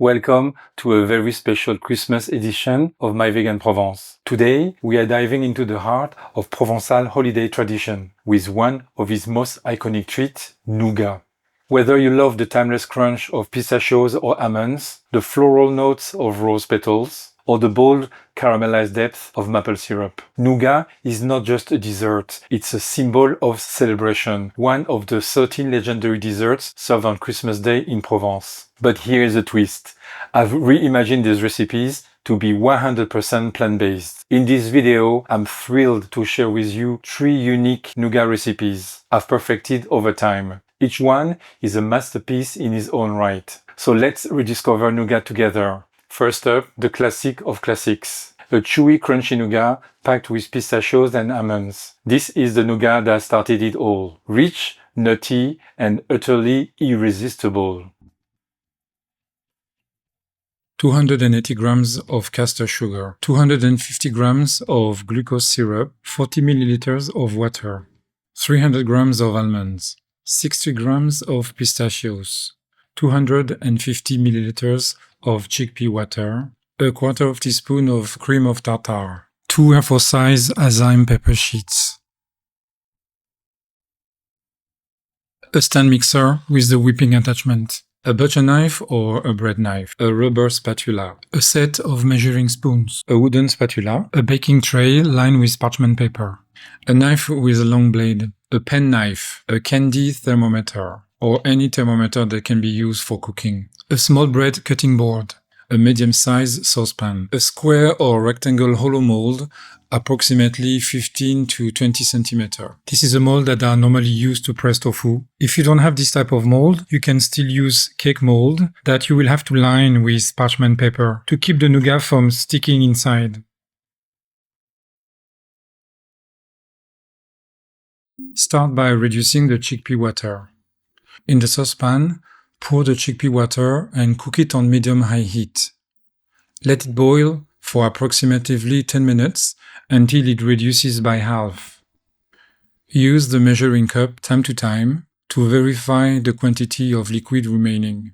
Welcome to a very special Christmas edition of My Vegan Provence. Today, we are diving into the heart of Provençal holiday tradition with one of its most iconic treats, Nougat. Whether you love the timeless crunch of pistachios or almonds, the floral notes of rose petals, or the bold caramelized depth of maple syrup, Nougat is not just a dessert, it's a symbol of celebration, one of the 13 legendary desserts served on Christmas Day in Provence. But here is a twist. I've reimagined these recipes to be 100% plant-based. In this video, I'm thrilled to share with you 3 unique Nougat recipes I've perfected over time. Each one is a masterpiece in its own right. So let's rediscover Nougat together. First up, the classic of classics. A chewy, crunchy nougat packed with pistachios and almonds. This is the nougat that started it all. Rich, nutty, and utterly irresistible. 280 grams of castor sugar, 250 grams of glucose syrup, 40 milliliters of water, 300 grams of almonds, 60 grams of pistachios, 250 milliliters of chickpea water, a quarter of teaspoon of cream of tartar, 2 A4 size Azyme pepper sheets, a stand mixer with the whipping attachment, a butter knife or a bread knife, a rubber spatula, a set of measuring spoons, a wooden spatula, a baking tray lined with parchment paper, a knife with a long blade, a pen knife, a candy thermometer, or any thermometer that can be used for cooking, a small bread cutting board, a medium-sized saucepan, a square or rectangle hollow mold, approximately 15 to 20 centimeters. This is a mold that are normally used to press tofu. If you don't have this type of mold, you can still use cake mold that you will have to line with parchment paper to keep the nougat from sticking inside. Start by reducing the chickpea water. In the saucepan, pour the chickpea water and cook it on medium-high heat. Let it boil for approximately 10 minutes until it reduces by half. Use the measuring cup time to time to verify the quantity of liquid remaining.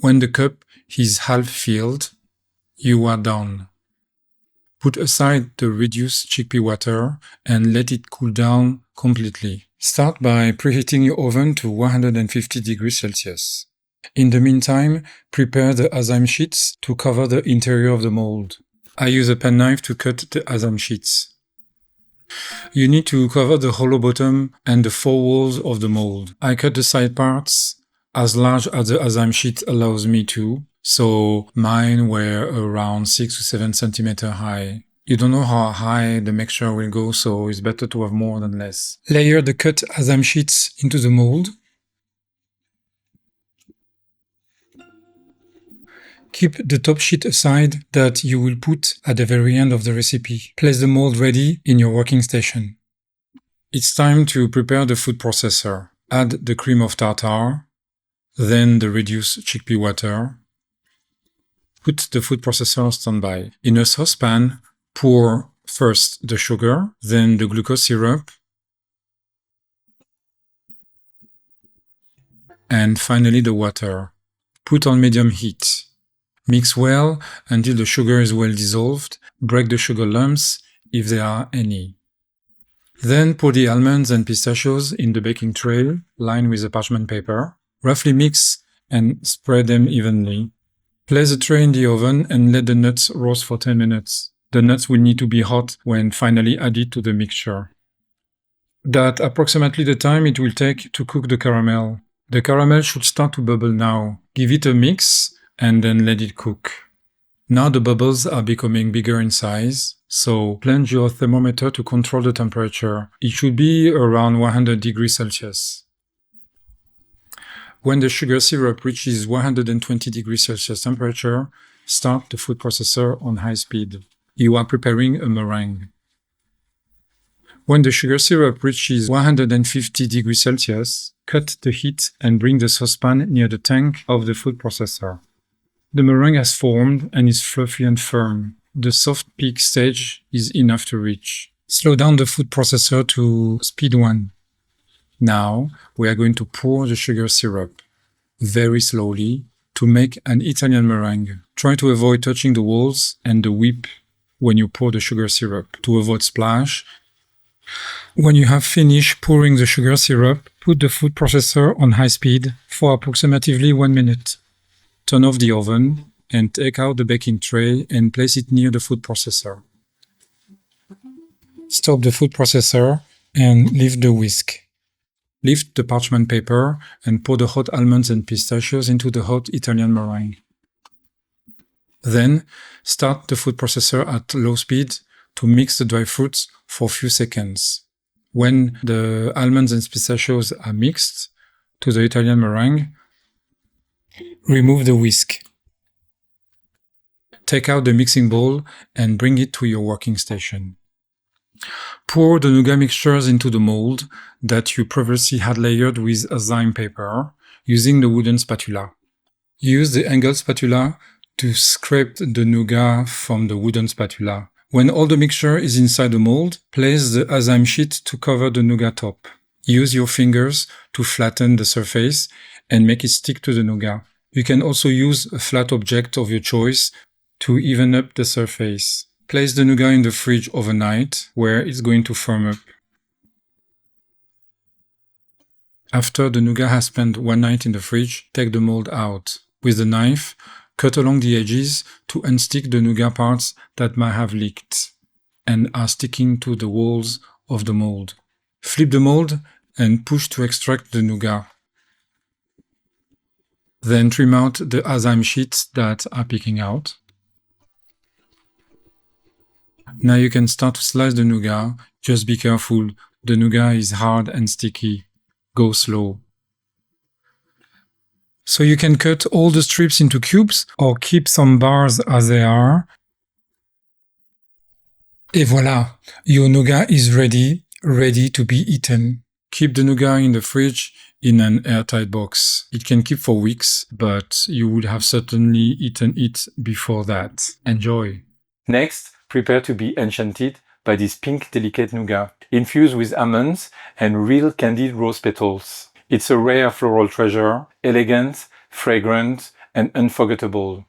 When the cup is half filled, you are done. Put aside the reduced chickpea water and let it cool down completely. Start by preheating your oven to 150 degrees Celsius. In the meantime, prepare the azyme sheets to cover the interior of the mold. I use a penknife to cut the azyme sheets. You need to cover the hollow bottom and the 4 walls of the mold. I cut the side parts as large as the azyme sheet allows me to, so mine were around 6 to 7 centimeters high. You don't know how high the mixture will go, so it's better to have more than less. Layer the cut azyme sheets into the mold. Keep the top sheet aside that you will put at the very end of the recipe. Place the mold ready in your working station. It's time to prepare the food processor. Add the cream of tartar, then the reduced chickpea water. Put the food processor on standby. In a saucepan, pour first the sugar, then the glucose syrup, and finally the water. Put on medium heat. Mix well until the sugar is well dissolved. Break the sugar lumps if there are any. Then pour the almonds and pistachios in the baking tray lined with a parchment paper. Roughly mix and spread them evenly. Place the tray in the oven and let the nuts roast for 10 minutes. The nuts will need to be hot when finally added to the mixture. That's approximately the time it will take to cook the caramel. The caramel should start to bubble now. Give it a mix and then let it cook. Now the bubbles are becoming bigger in size, so plunge your thermometer to control the temperature. It should be around 100 degrees Celsius. When the sugar syrup reaches 120 degrees Celsius temperature, start the food processor on high speed. You are preparing a meringue. When the sugar syrup reaches 150 degrees Celsius, cut the heat and bring the saucepan near the tank of the food processor. The meringue has formed and is fluffy and firm. The soft peak stage is enough to reach. Slow down the food processor to speed 1. Now we are going to pour the sugar syrup very slowly to make an Italian meringue. Try to avoid touching the walls and the whip when you pour the sugar syrup to avoid splash. When you have finished pouring the sugar syrup, put the food processor on high speed for approximately 1 minute. Turn off the oven and take out the baking tray and place it near the food processor. Stop the food processor and lift the whisk. Lift the parchment paper and pour the hot almonds and pistachios into the hot Italian meringue. Then, start the food processor at low speed to mix the dry fruits for a few seconds. When the almonds and pistachios are mixed to the Italian meringue, remove the whisk. Take out the mixing bowl and bring it to your working station. Pour the nougat mixtures into the mold that you previously had layered with a zyme paper using the wooden spatula. Use the angled spatula to scrape the nougat from the wooden spatula. When all the mixture is inside the mold, place the enzyme sheet to cover the nougat top. Use your fingers to flatten the surface and make it stick to the nougat. You can also use a flat object of your choice to even up the surface. Place the nougat in the fridge overnight, where it's going to firm up. After the nougat has spent one night in the fridge, take the mold out. With the knife, cut along the edges to unstick the nougat parts that might have leaked and are sticking to the walls of the mold. Flip the mold and push to extract the nougat. Then trim out the enzyme sheets that are peeking out. Now you can start to slice the nougat. Just be careful, the nougat is hard and sticky. Go slow. So you can cut all the strips into cubes or keep some bars as they are. Et voilà, your nougat is ready to be eaten. Keep the nougat in the fridge in an airtight box. It can keep for weeks, but you would have certainly eaten it before that. Enjoy. Next, prepare to be enchanted by this pink delicate nougat, infused with almonds and real candied rose petals. It's a rare floral treasure, elegant, fragrant, and unforgettable.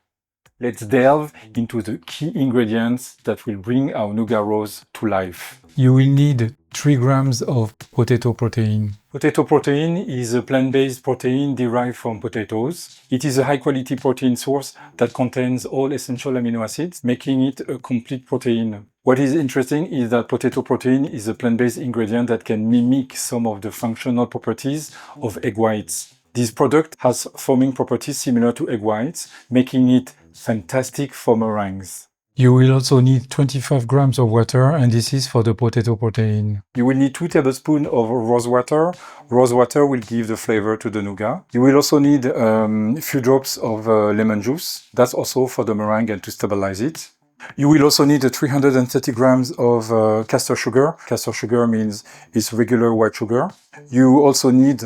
Let's delve into the key ingredients that will bring our nougat rose to life. You will need 3 grams of potato protein. Potato protein is a plant-based protein derived from potatoes. It is a high-quality protein source that contains all essential amino acids, making it a complete protein. What is interesting is that potato protein is a plant-based ingredient that can mimic some of the functional properties of egg whites. This product has foaming properties similar to egg whites, making it fantastic for meringues. You will also need 25 grams of water, and this is for the potato protein. You will need 2 tablespoons of rose water. Rose water will give the flavor to the nougat. You will also need a few drops of lemon juice. That's also for the meringue and to stabilize it. You will also need 330 grams of castor sugar. Castor sugar means it's regular white sugar. You also need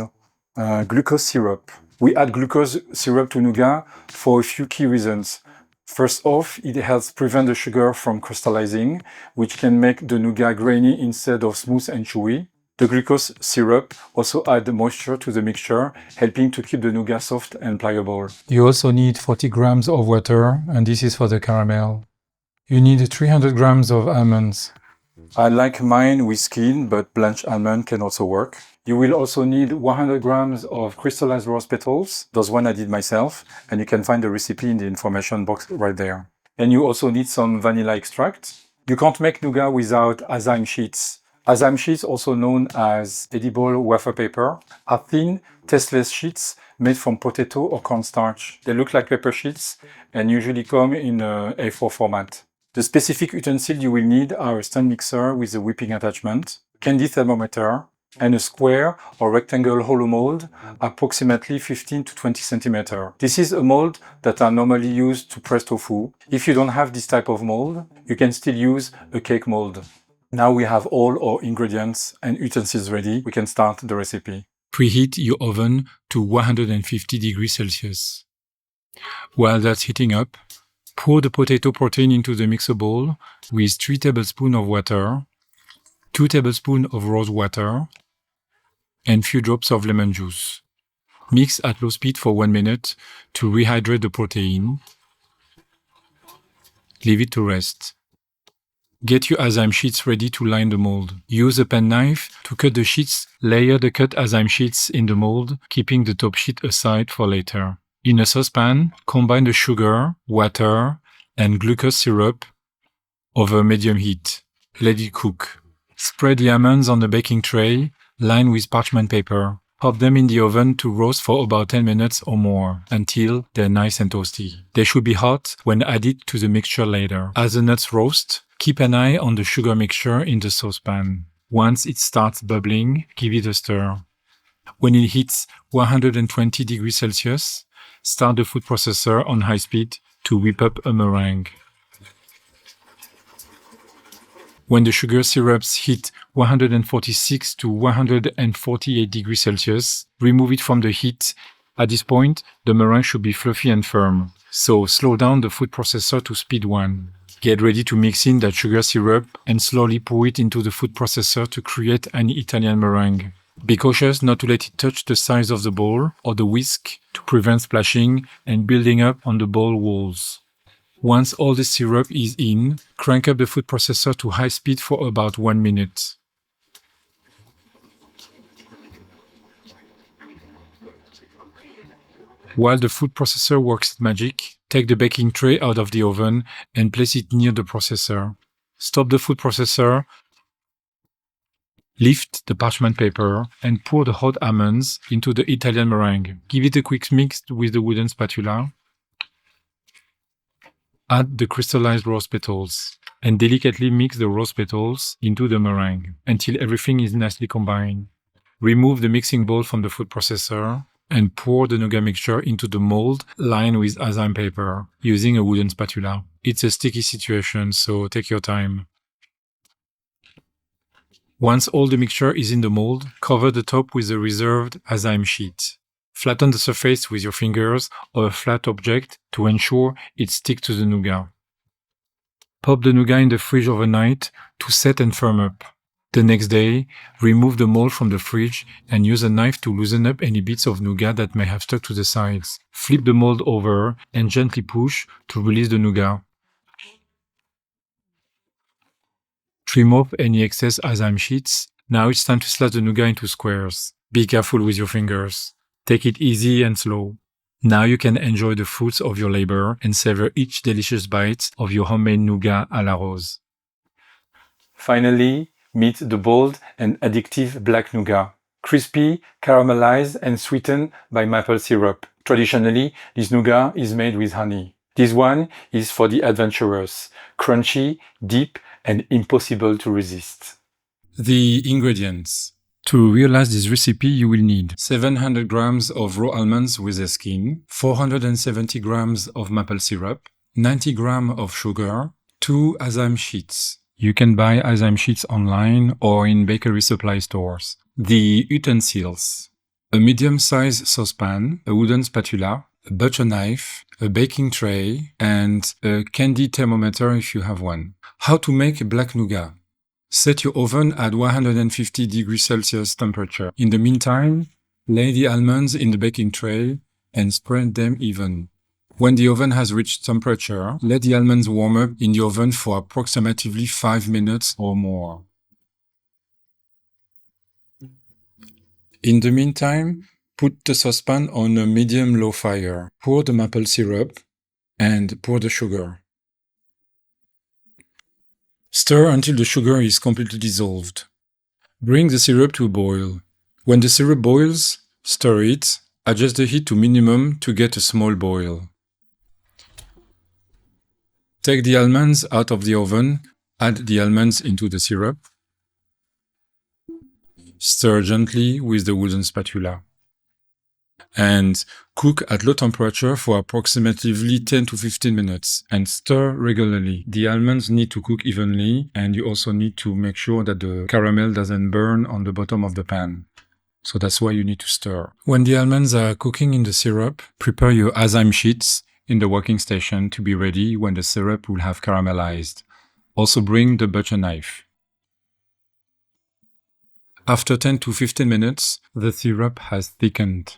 glucose syrup. We add glucose syrup to nougat for a few key reasons. First off, it helps prevent the sugar from crystallizing, which can make the nougat grainy instead of smooth and chewy. The glucose syrup also adds moisture to the mixture, helping to keep the nougat soft and pliable. You also need 40 grams of water, and this is for the caramel. You need 300 grams of almonds. I like mine with skin, but blanched almond can also work. You will also need 100 grams of crystallized rose petals. Those one I did myself, and you can find the recipe in the information box right there. And you also need some vanilla extract. You can't make nougat without enzyme sheets. Enzyme sheets, also known as edible wafer paper, are thin, tasteless sheets made from potato or cornstarch. They look like paper sheets and usually come in a A4 format. The specific utensils you will need are a stand mixer with a whipping attachment, candy thermometer, and a square or rectangle hollow mold, approximately 15 to 20 centimeters. This is a mold that are normally used to press tofu. If you don't have this type of mold, you can still use a cake mold. Now we have all our ingredients and utensils ready. We can start the recipe. Preheat your oven to 150 degrees Celsius. While that's heating up, pour the potato protein into the mixer bowl with 3 tablespoons of water. 2 tablespoons of rose water, and few drops of lemon juice. Mix at low speed for 1 minute to rehydrate the protein. Leave it to rest. Get your enzyme sheets ready to line the mold. Use a penknife to cut the sheets. Layer the cut enzyme sheets in the mold, keeping the top sheet aside for later. In a saucepan, combine the sugar, water, and glucose syrup over medium heat. Let it cook. Spread the almonds on the baking tray, line with parchment paper. Pop them in the oven to roast for about 10 minutes or more, until they're nice and toasty. They should be hot when added to the mixture later. As the nuts roast, keep an eye on the sugar mixture in the saucepan. Once it starts bubbling, give it a stir. When it hits 120 degrees Celsius, start the food processor on high speed to whip up a meringue. When the sugar syrups hit 146 to 148 degrees Celsius, remove it from the heat. At this point, the meringue should be fluffy and firm, so slow down the food processor to speed 1. Get ready to mix in that sugar syrup and slowly pour it into the food processor to create an Italian meringue. Be cautious not to let it touch the sides of the bowl or the whisk to prevent splashing and building up on the bowl walls. Once all the syrup is in, crank up the food processor to high speed for about 1 minute. While the food processor works its magic, take the baking tray out of the oven and place it near the processor. Stop the food processor, lift the parchment paper, and pour the hot almonds into the Italian meringue. Give it a quick mix with the wooden spatula. Add the crystallized rose petals and delicately mix the rose petals into the meringue until everything is nicely combined. Remove the mixing bowl from the food processor and pour the nougat mixture into the mold lined with enzyme paper using a wooden spatula. It's a sticky situation, so take your time. Once all the mixture is in the mold, cover the top with a reserved enzyme sheet. Flatten the surface with your fingers or a flat object to ensure it sticks to the nougat. Pop the nougat in the fridge overnight to set and firm up. The next day, remove the mold from the fridge and use a knife to loosen up any bits of nougat that may have stuck to the sides. Flip the mold over and gently push to release the nougat. Trim off any excess enzyme sheets. Now it's time to slice the nougat into squares. Be careful with your fingers. Take it easy and slow. Now you can enjoy the fruits of your labor and savor each delicious bite of your homemade nougat à la rose. Finally, meet the bold and addictive black nougat. Crispy, caramelized, and sweetened by maple syrup. Traditionally, this nougat is made with honey. This one is for the adventurous, crunchy, deep, and impossible to resist. The ingredients. To realize this recipe, you will need 700 grams of raw almonds with their skin, 470 grams of maple syrup, 90 grams of sugar, 2 enzyme sheets. You can buy enzyme sheets online or in bakery supply stores. The utensils. A medium-sized saucepan, a wooden spatula, a butcher knife, a baking tray, and a candy thermometer if you have one. How to make black nougat. Set your oven at 150 degrees Celsius temperature. In the meantime, lay the almonds in the baking tray and spread them even. When the oven has reached temperature, let the almonds warm up in the oven for approximately 5 minutes or more. In the meantime, put the saucepan on a medium-low fire. Pour the maple syrup and pour the sugar. Stir until the sugar is completely dissolved. Bring the syrup to a boil. When the syrup boils, stir it. Adjust the heat to minimum to get a small boil. Take the almonds out of the oven. Add the almonds into the syrup. Stir gently with the wooden spatula. And cook at low temperature for approximately 10 to 15 minutes and stir regularly. The almonds need to cook evenly, and you also need to make sure that the caramel doesn't burn on the bottom of the pan. So that's why you need to stir. When the almonds are cooking in the syrup, prepare your enzyme sheets in the working station to be ready when the syrup will have caramelized. Also bring the butcher knife. After 10 to 15 minutes, the syrup has thickened.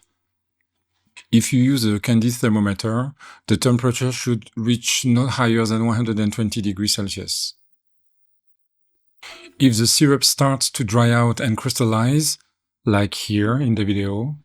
If you use a candy thermometer, the temperature should reach not higher than 120 degrees Celsius. If the syrup starts to dry out and crystallize, like here in the video,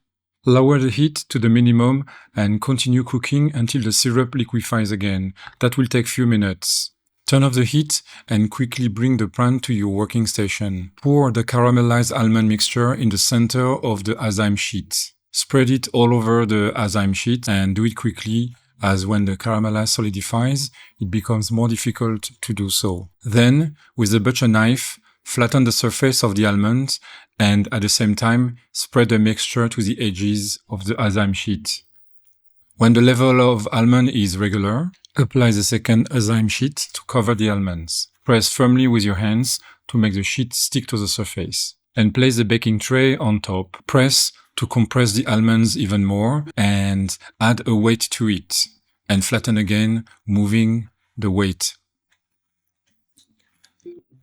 lower the heat to the minimum and continue cooking until the syrup liquefies again. That will take few minutes. Turn off the heat and quickly bring the pan to your working station. Pour the caramelized almond mixture in the center of the enzyme sheet. Spread it all over the enzyme sheet and do it quickly, as when the caramelized solidifies, it becomes more difficult to do so. Then, with a butcher knife, flatten the surface of the almonds and at the same time, spread the mixture to the edges of the enzyme sheet. When the level of almond is regular, apply the second enzyme sheet to cover the almonds. Press firmly with your hands to make the sheet stick to the surface. And place the baking tray on top. Press to compress the almonds even more and add a weight to it. And flatten again, moving the weight.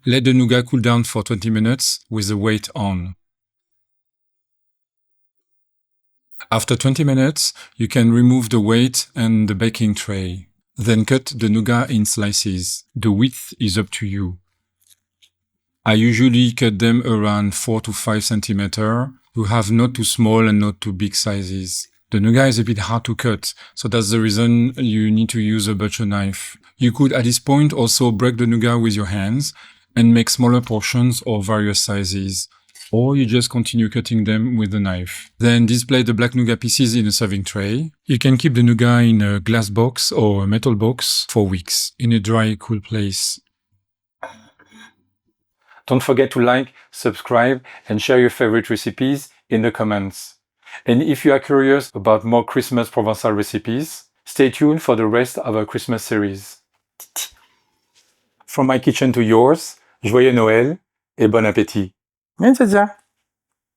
Let the nougat cool down for 20 minutes with the weight on. After 20 minutes, you can remove the weight and the baking tray. Then cut the nougat in slices. The width is up to you. I usually cut them around 4 to 5 centimeters to have not too small and not too big sizes. The nougat is a bit hard to cut, so that's the reason you need to use a butcher knife. You could at this point also break the nougat with your hands and make smaller portions or various sizes. Or you just continue cutting them with the knife. Then display the black nougat pieces in a serving tray. You can keep the nougat in a glass box or a metal box for weeks in a dry, cool place. Don't forget to like, subscribe, and share your favorite recipes in the comments. And if you are curious about more Christmas Provençal recipes, stay tuned for the rest of our Christmas series. From my kitchen to yours, joyeux Noël et bon appétit. Bien,